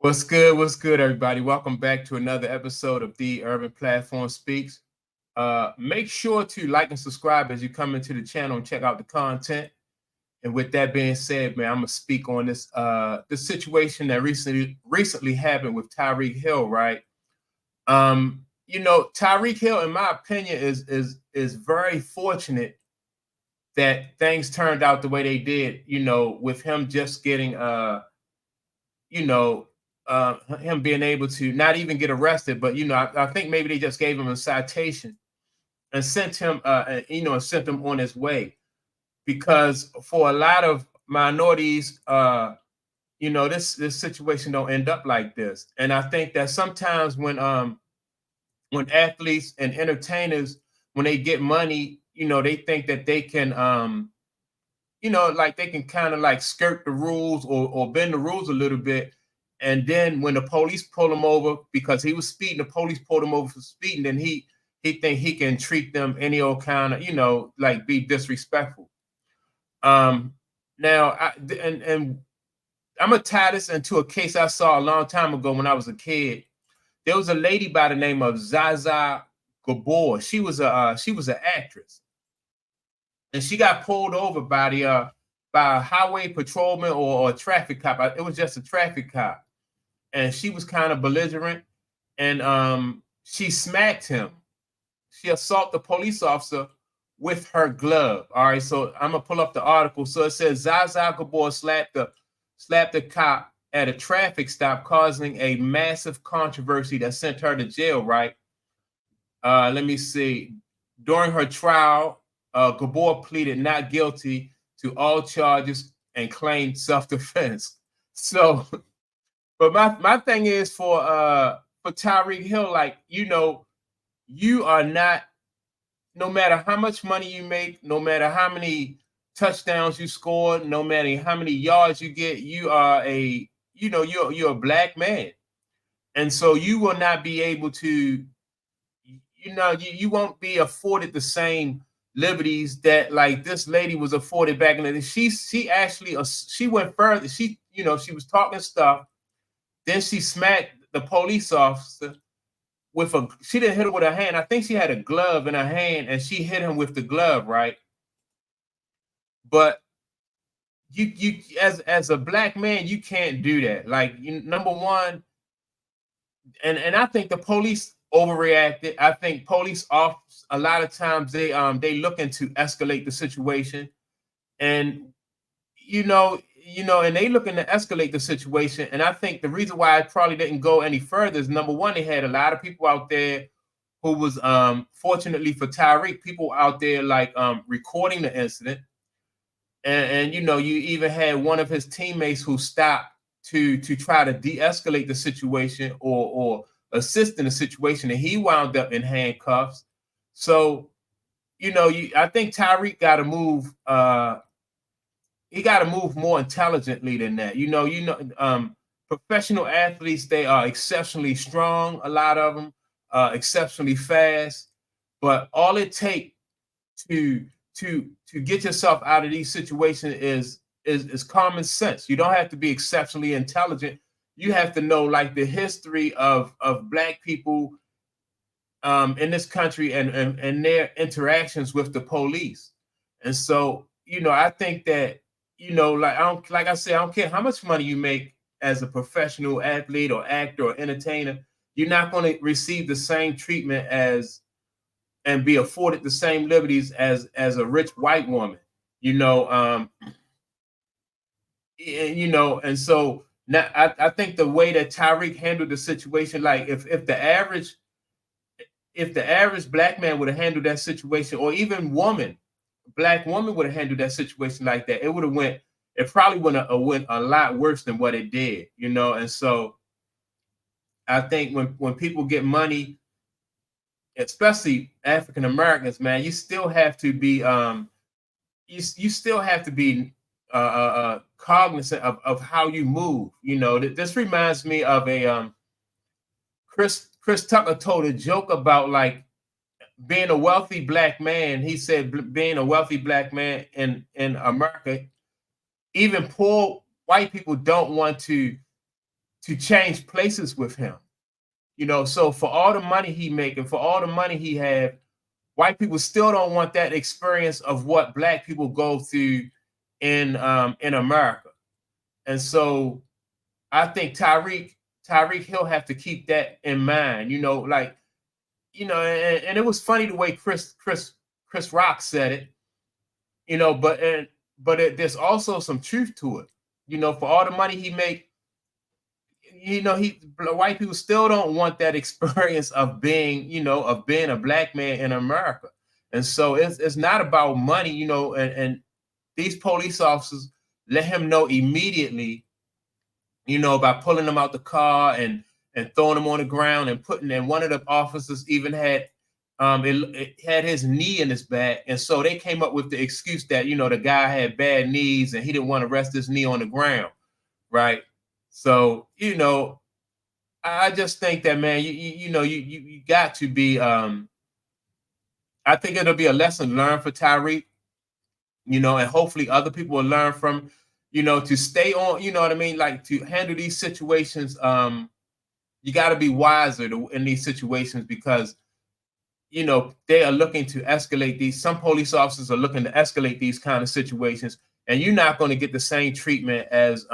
What's good? What's good, everybody? Welcome back to another episode of The Urban Platform Speaks. Make sure to like and subscribe as you come into the channel and check out the content. And with that being said, man, I'm gonna speak on this situation that recently happened with Tyreek Hill, right? Tyreek Hill, in my opinion, is very fortunate that things turned out the way they did. With him just getting you know, him being able to not even get arrested, but I think maybe they just gave him a citation and sent him, and sent him on his way. Because for a lot of minorities, this situation don't end up like this. And I think that sometimes when athletes and entertainers, when they get money, they think that they can like they can kind of like skirt the rules or bend the rules a little bit. And then when the police pull him over because he was speeding, the police pulled him over for speeding, then he think he can treat them any old kind of, like be disrespectful. Um now and I'm gonna tie this into a case I saw a long time ago when I was a kid. There was a lady by the name of Zaza Gabor. She was an actress, and she got pulled over by a highway patrolman or a traffic cop. It was just a traffic cop, and she was kind of belligerent, and she smacked him. She assaulted the police officer with her glove. All right, so I'm gonna pull up the article. So it says Zaza Gabor slapped the cop at a traffic stop, causing a massive controversy that sent her to jail. Right. Let me see. During her trial, Gabor pleaded not guilty to all charges and claimed self-defense. So, but my thing is for Tyreek Hill, like, you are not, no matter how much money you make, no matter how many touchdowns you score, no matter how many yards you get, you are you're a black man. And so you will not be able to, you won't be afforded the same liberties that like this lady was afforded back in the day. She actually she went further. She was talking stuff. Then she smacked the police officer with a. She didn't hit her with her hand. I think she had a glove in her hand, and she hit him with the glove, right? But you as a black man, you can't do that. Like, number one, and I think the police overreacted. I think police officers a lot of times they looking to escalate the situation, and and they looking to escalate the situation. And I think the reason why it probably didn't go any further is, number one, they had a lot of people out there who was fortunately for Tyreek, people out there like recording the incident, and you even had one of his teammates who stopped to try to de-escalate the situation or assist in the situation, and he wound up in handcuffs. So I think Tyreek got to move. He got to move more intelligently than that. Professional athletes, they are exceptionally strong. A lot of them exceptionally fast, but all it takes to get yourself out of these situations is common sense. You don't have to be exceptionally intelligent. You have to know like the history of black people in this country and their interactions with the police. And so, I think that, like I said, I don't care how much money you make as a professional athlete or actor or entertainer, you're not going to receive the same treatment as and be afforded the same liberties as a rich white woman. you know um and so now I think the way that Tyreek handled the situation, like if the average black man would have handled that situation, or even black woman would have handled that situation like that, it probably would have went a lot worse than what it did. And so I think when people get money, especially African Americans, man, you still have to be you still have to be cognizant of how you move. This reminds me of a Chris Tucker told a joke about like being a wealthy black man. He said being a wealthy black man in America, even poor white people don't want to to change places with him. You know, so for all the money he making, for all the money he have, white people still don't want that experience of what black people go through in America. And so I think Tyreek he'll have to keep that in mind. You know, like and it was funny the way Chris Rock said it. You know, there's also some truth to it. You know, for all the money he make, white people still don't want that experience of being a black man in America. And so it's not about money, and these police officers let him know immediately, by pulling him out the car and throwing him on the ground and one of the officers even had it had his knee in his back. And so they came up with the excuse that, the guy had bad knees and he didn't want to rest his knee on the ground. Right. So, I just think that, man, you got to be I think it'll be a lesson learned for Tyreek, and hopefully other people will learn from, to stay on, you know what I mean? Like to handle these situations. You got to be wiser in these situations because, they are looking to escalate some police officers are looking to escalate these kind of situations, and you're not going to get the same treatment as,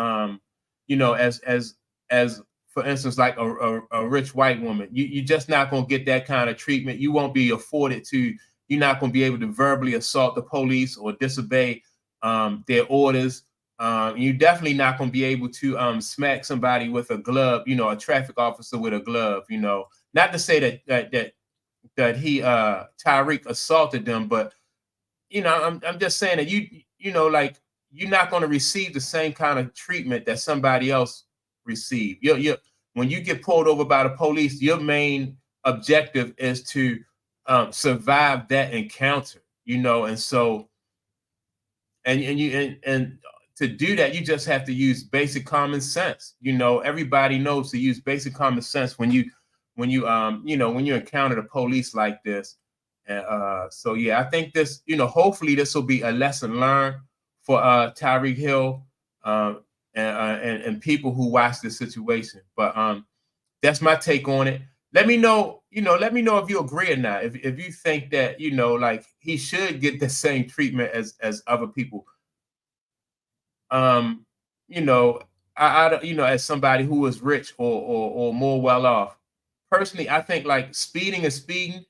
as for instance, like a rich white woman. You're just not going to get that kind of treatment. You won't be afforded to, you're not going to be able to verbally assault the police or disobey their orders. You're definitely not going to be able to smack somebody with a glove, a traffic officer with a glove, not to say that he Tyreek assaulted them, but I'm just saying that like you're not going to receive the same kind of treatment that somebody else received. When you get pulled over by the police, your main objective is to survive that encounter, and so and to do that, you just have to use basic common sense. Everybody knows to use basic common sense when you encounter the police like this. So yeah, I think this, hopefully this will be a lesson learned for Tyreek Hill and people who watch this situation. But that's my take on it. Let me know if you agree or not. If you think that, like he should get the same treatment as other people. As somebody who is rich or more well off. Personally, I think like speeding is speeding,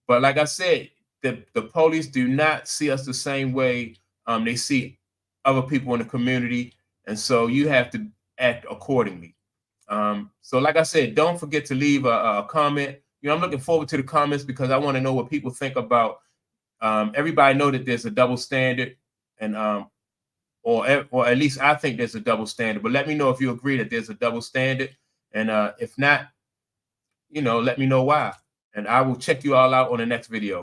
but like I said, the police do not see us the same way they see other people in the community, and so you have to act accordingly. So like I said, don't forget to leave a comment. I'm looking forward to the comments because I want to know what people think about. Everybody know that there's a double standard, and or at least I think there's a double standard. But let me know if you agree that there's a double standard, and if not, let me know why. And I will check you all out on the next video.